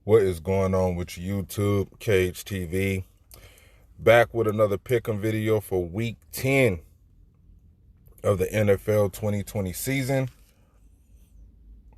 What is going on with YouTube? Cage TV. Back with another pick'em video for week 10 of the NFL 2020 season.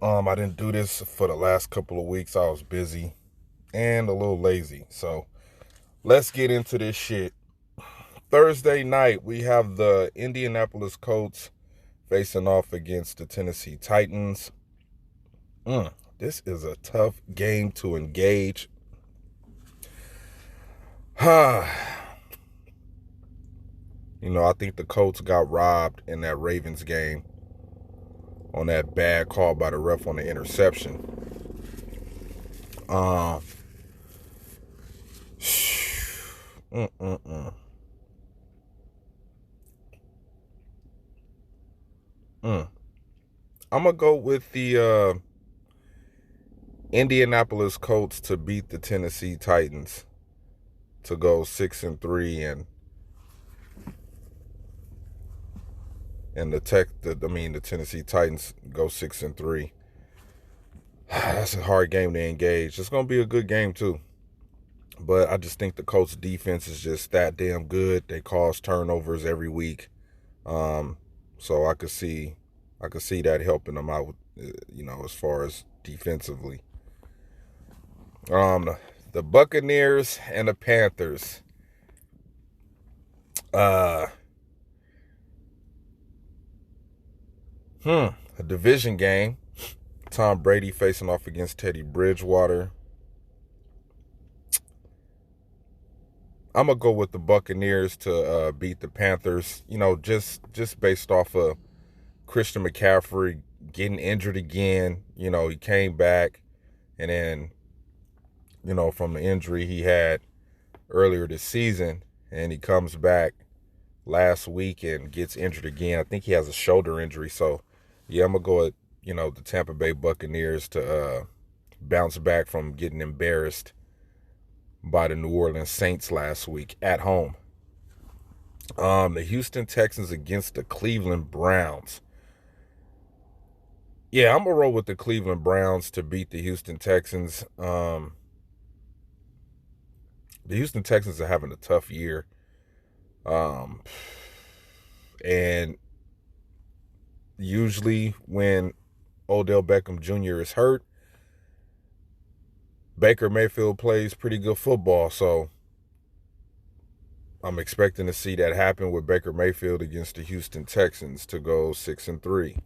I didn't do this for the last couple of weeks. I was busy and a little lazy. So let's get into this shit. Thursday night, we have the Indianapolis Colts facing off against the Tennessee Titans. This is a tough game to engage. I think the Colts got robbed in that Ravens game on that bad call by the ref on the interception. I'm going to go with the Indianapolis Colts to beat the Tennessee Titans to go 6-3 and the Tennessee Titans go 6-3. That's a hard game to engage. It's going to be a good game too. But I just think the Colts defense is just that damn good. They cause turnovers every week. So I could see that helping them out, as far as defensively. The Buccaneers and the Panthers. A division game. Tom Brady facing off against Teddy Bridgewater. I'm going to go with the Buccaneers to beat the Panthers, just based off of Christian McCaffrey getting injured again. He came back, and then, from the injury he had earlier this season, and he comes back last week and gets injured again. I think he has a shoulder injury. So, yeah, I'm going to go with, the Tampa Bay Buccaneers to bounce back from getting embarrassed by the New Orleans Saints last week at home. The Houston Texans against the Cleveland Browns. Yeah, I'm going to roll with the Cleveland Browns to beat the Houston Texans. The Houston Texans are having a tough year. And usually when Odell Beckham Jr. is hurt, Baker Mayfield plays pretty good football. So I'm expecting to see that happen with Baker Mayfield against the Houston Texans to go 6-3.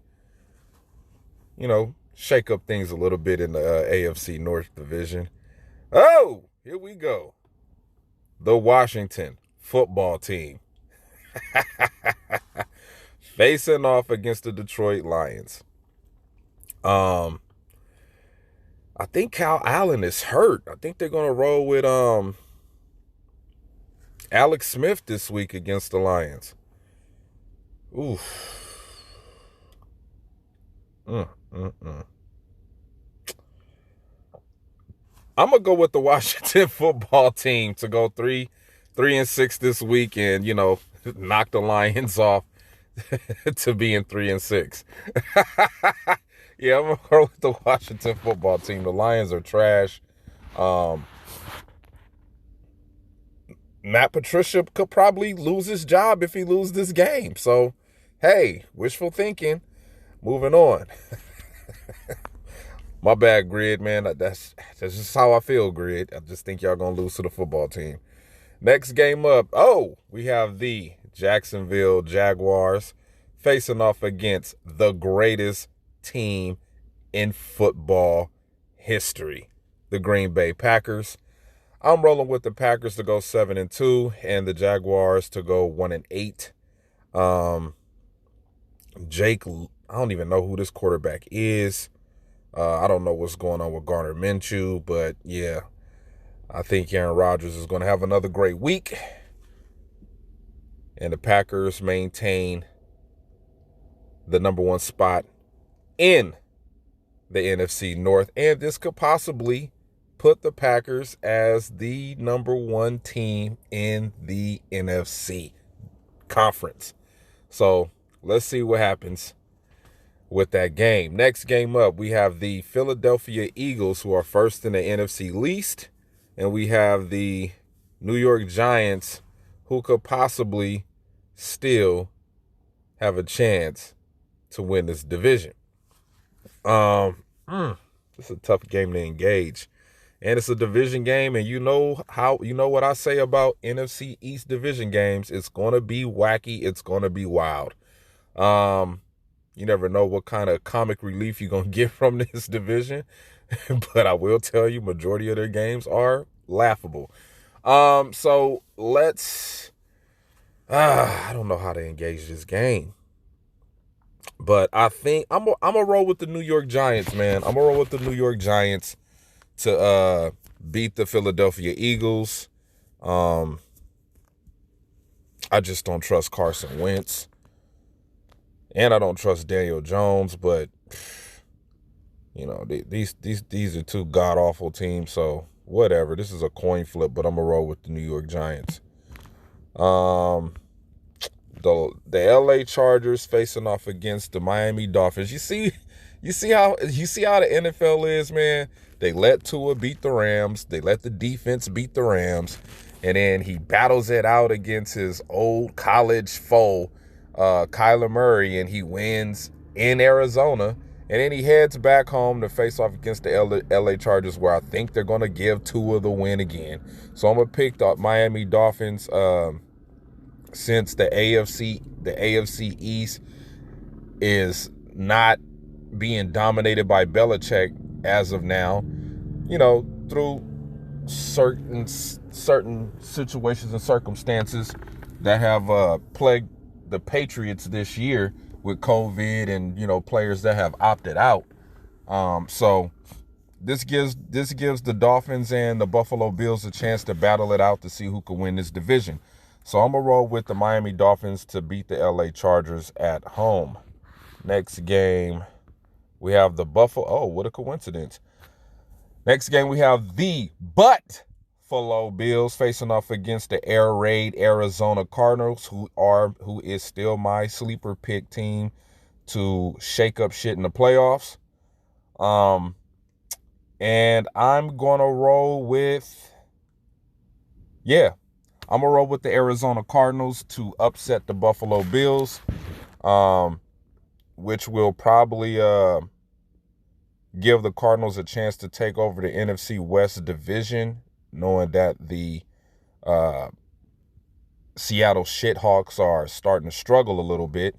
Shake up things a little bit in the AFC North division. Oh, here we go. The Washington football team facing off against the Detroit Lions. I think Kyle Allen is hurt. I think they're going to roll with Alex Smith this week against the Lions. Oof. I'm going to go with the Washington football team to go 3-6 this week and, knock the Lions off to being 3-6. Yeah, I'm going to go with the Washington football team. The Lions are trash. Matt Patricia could probably lose his job if he loses this game. So, hey, wishful thinking. Moving on. My bad, Grid, man. That's just how I feel, Grid. I just think y'all going to lose to the football team. Next game up. Oh, we have the Jacksonville Jaguars facing off against the greatest team in football history, the Green Bay Packers. I'm rolling with the Packers to go 7-2 and the Jaguars to go 1-8. Jake, I don't even know who this quarterback is. I don't know what's going on with Gardner Minshew, but yeah, I think Aaron Rodgers is going to have another great week. And the Packers maintain the number one spot in the NFC North. And this could possibly put the Packers as the number one team in the NFC conference. So let's see what happens with that game. Next game up, we have the Philadelphia Eagles, who are first in the NFC least, and we have the New York Giants, who could possibly still have a chance to win this division. It's a tough game to engage. And it's a division game, and you know what I say about NFC East division games. It's gonna be wacky, it's gonna be wild. You never know what kind of comic relief you're gonna get from this division. But I will tell you, majority of their games are laughable. So let's I don't know how to engage this game. But I think I'm gonna roll with the New York Giants, man. I'm gonna roll with the New York Giants to beat the Philadelphia Eagles. I just don't trust Carson Wentz. And I don't trust Daniel Jones, but you know, these are two god-awful teams, so whatever. This is a coin flip, but I'm gonna roll with the New York Giants. The LA Chargers facing off against the Miami Dolphins. You see how the NFL is, man. They let Tua beat the Rams. They let the defense beat the Rams. And then he battles it out against his old college foe, Kyler Murray, and he wins in Arizona. And then he heads back home to face off against the LA Chargers, where I think they're going to give Tua the win again. So I'm going to pick the Miami Dolphins since the AFC East is not being dominated by Belichick as of now, you know, through certain situations and circumstances that have plagued the Patriots this year with COVID and, you know, players that have opted out. So this gives the Dolphins and the Buffalo Bills a chance to battle it out to see who can win this division. So I'm going to roll with the Miami Dolphins to beat the LA Chargers at home. Next game, we have the Buffalo. Oh, what a coincidence. Next game, we have the Buffalo Bills facing off against the Air Raid Arizona Cardinals, who is still my sleeper pick team to shake up shit in the playoffs. And I'm going to roll with, I'm going to roll with the Arizona Cardinals to upset the Buffalo Bills, which will probably give the Cardinals a chance to take over the NFC West division, knowing that the Seattle Shithawks are starting to struggle a little bit.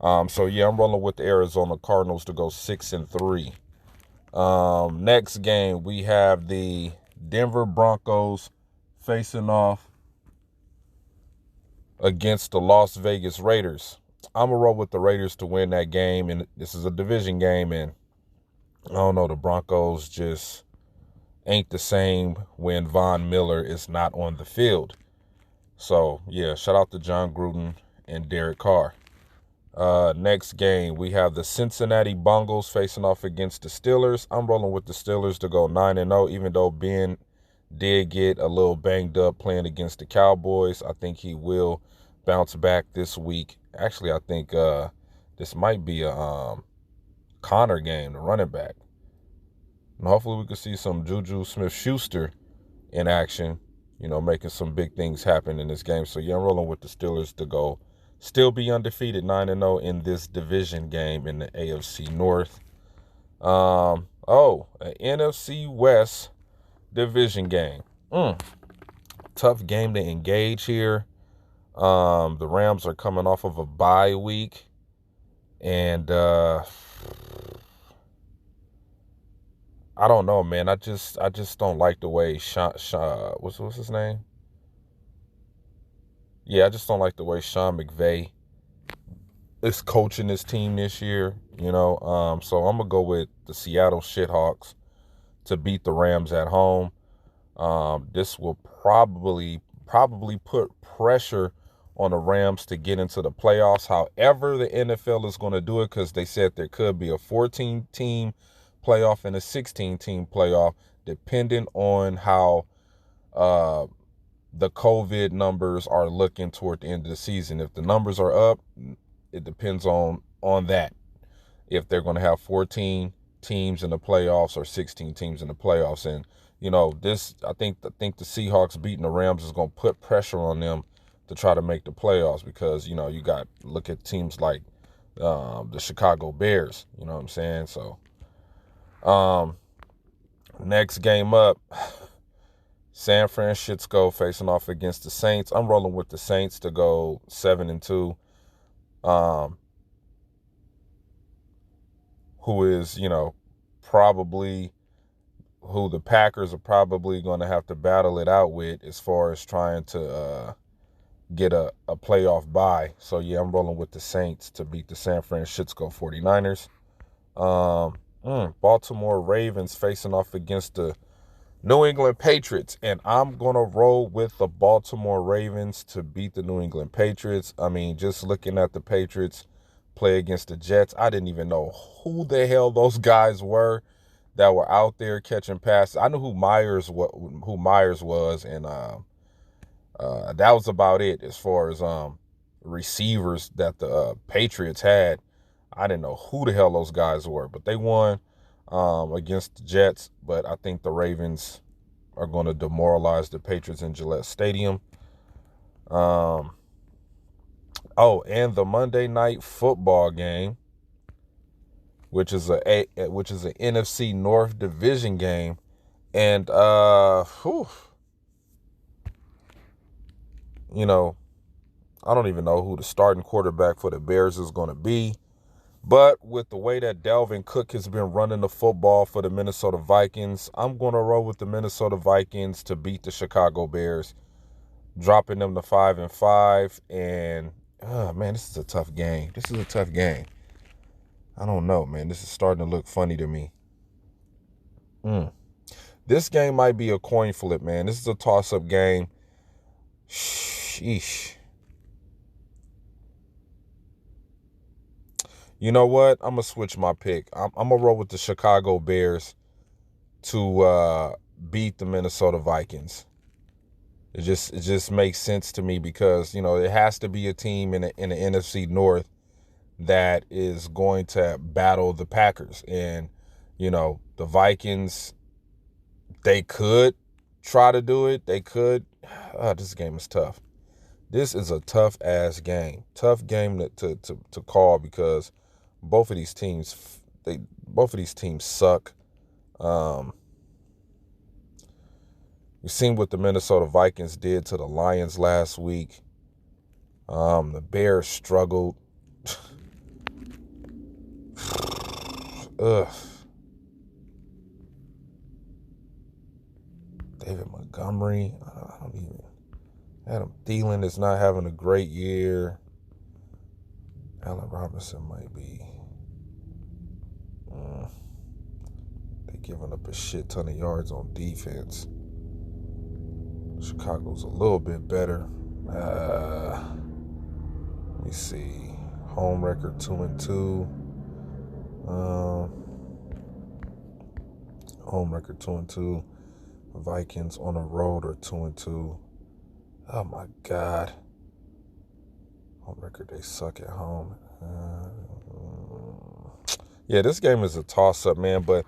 So, I'm rolling with the Arizona Cardinals to go 6-3. Next game, we have the Denver Broncos facing off against the Las Vegas Raiders. I'm going to roll with the Raiders to win that game, and this is a division game, and I don't know, the Broncos just ain't the same when Von Miller is not on the field. So, shout out to John Gruden and Derek Carr. Next game, we have the Cincinnati Bengals facing off against the Steelers. I'm rolling with the Steelers to go 9-0, even though Ben did get a little banged up playing against the Cowboys. I think he will bounce back this week. Actually, I think this might be a Connor game, the running back. And hopefully we can see some Juju Smith-Schuster in action, you know, making some big things happen in this game. So, I'm rolling with the Steelers to go still be undefeated 9-0 in this division game in the AFC North. An NFC West division game. Tough game to engage here. The Rams are coming off of a bye week, and I don't know, man. I just don't like the way what's his name? I just don't like the way Sean McVay is coaching this team this year, you know. So I'm gonna go with the Seattle Shithawks to beat the Rams at home. This will probably put pressure on the Rams to get into the playoffs. However, the NFL is going to do it, because they said there could be a 14-team playoff and a 16-team playoff, depending on how the COVID numbers are looking toward the end of the season. If the numbers are up, it depends on that. if they're going to have 14 teams in the playoffs or 16 teams in the playoffs. And, I think the Seahawks beating the Rams is going to put pressure on them to try to make the playoffs because, look at teams like the Chicago Bears, you know what I'm saying? So, next game up, San Francisco facing off against the Saints. I'm rolling with the Saints to go 7-2. Who is, probably who the Packers are probably going to have to battle it out with as far as trying to get a playoff bye. So, yeah, I'm rolling with the Saints to beat the San Francisco 49ers. Baltimore Ravens facing off against the New England Patriots, and I'm going to roll with the Baltimore Ravens to beat the New England Patriots. I mean, just looking at the Patriots play against the Jets, I didn't even know who the hell those guys were that were out there catching passes. I knew who Myers was, and that was about it as far as receivers that the Patriots had. I didn't know who the hell those guys were, but they won against the Jets. But I think the Ravens are going to demoralize the Patriots in Gillette Stadium. And the Monday Night Football game, which is an NFC North division game, and I don't even know who the starting quarterback for the Bears is going to be. But with the way that Dalvin Cook has been running the football for the Minnesota Vikings, I'm going to roll with the Minnesota Vikings to beat the Chicago Bears, dropping them to 5-5. And, man, this is a tough game. I don't know, man. This is starting to look funny to me. This game might be a coin flip, man. This is a toss-up game. Sheesh. You know what? I'm going to switch my pick. I'm going to roll with the Chicago Bears to beat the Minnesota Vikings. It just makes sense to me because, it has to be a team in the NFC North that is going to battle the Packers. And, the Vikings, they could try to do it. They could. This game is tough. This is a tough-ass game. Tough game to call because both of these teams suck. We've seen what the Minnesota Vikings did to the Lions last week. The Bears struggled. Ugh. David Montgomery. I don't even. Adam Thielen is not having a great year. Allen Robinson might be. They're giving up a shit ton of yards on defense. Chicago's a little bit better. Let me see. Home record 2-2. Home record 2-2. Vikings on the road are 2-2. Oh my God. Home record, they suck at home. Yeah, this game is a toss-up, man, but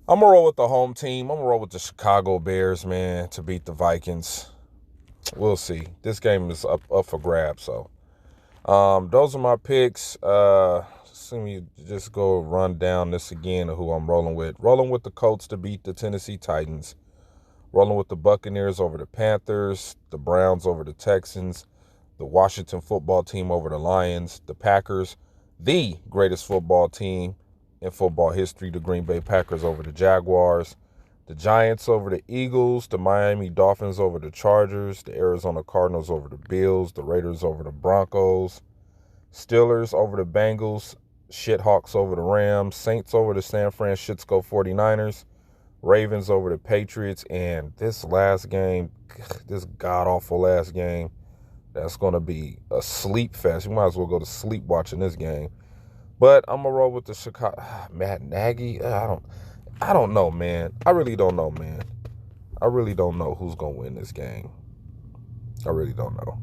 I'm going to roll with the home team. I'm going to roll with the Chicago Bears, man, to beat the Vikings. We'll see. This game is up for grabs, so. Those are my picks. Let me just go run down this again of who I'm rolling with. Rolling with the Colts to beat the Tennessee Titans. Rolling with the Buccaneers over the Panthers. The Browns over the Texans. The Washington football team over the Lions. The Packers, the greatest football team in football history, the Green Bay Packers over the Jaguars. The Giants over the Eagles. The Miami Dolphins over the Chargers. The Arizona Cardinals over the Bills. The Raiders over the Broncos. Steelers over the Bengals. Shithawks over the Rams. Saints over the San Francisco 49ers. Ravens over the Patriots. And this last game, this god-awful last game, that's going to be a sleep fest. You might as well go to sleep watching this game. But I'm going to roll with the Chicago. Matt Nagy? I don't know, man. I really don't know, man. I really don't know who's going to win this game. I really don't know.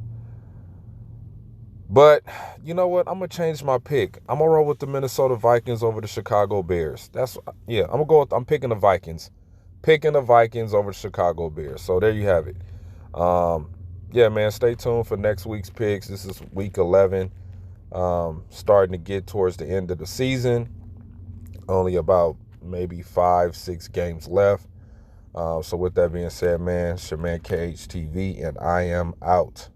But you know what? I'm gonna change my pick. I'm gonna roll with the Minnesota Vikings over the Chicago Bears. I'm picking the Vikings. Picking the Vikings over the Chicago Bears. So there you have it. Um, yeah, man, stay tuned for next week's picks. This is week 11. Starting to get towards the end of the season. Only about maybe 5-6 games left. So with that being said, man, it's your man KHTV, and I am out.